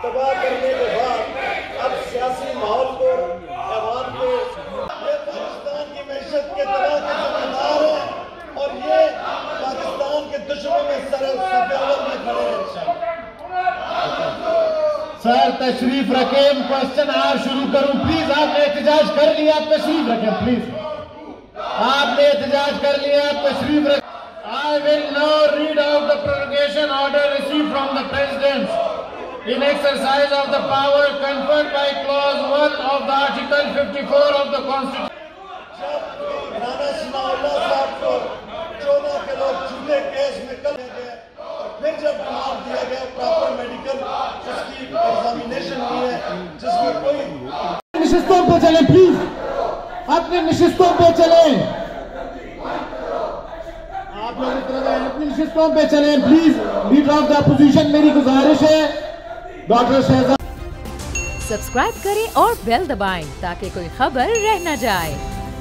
तबाह करने के बाद अब सियासी माहौल को अवाम को ये पाकिस्तान की मैशत के तबाह के जिम्मेदार हैं और ये पाकिस्तान के दुश्मनों में सफेद में खड़े हैं। सर तशरीफ रखें, क्वेश्चन आर शुरू करूं प्लीज। आपने एहतजाज कर लिया, आप तशरीफ रखें प्लीज। आपने एहतजाज कर लिया, आप तशरीफ रखें। I will now read out the prorogation order received from the President in exercise of the power conferred by clause 1 of the Article 54 of the Constitution. फिर जब जवाब दिया गया प्रॉपर मेडिकल उसकी एग्जामिनेशन हुई है जिसमें कोई निशिस्तों पे चलें प्लीज, अपने निशिस्तों पे चलें। आप लोग अपनी निशिस्तों पे चलें please. Leader of the opposition मेरी गुजारिश है डॉक्टर शहबaz। सब्सक्राइब करें और बेल दबाएं ताकि कोई खबर रह न जाए।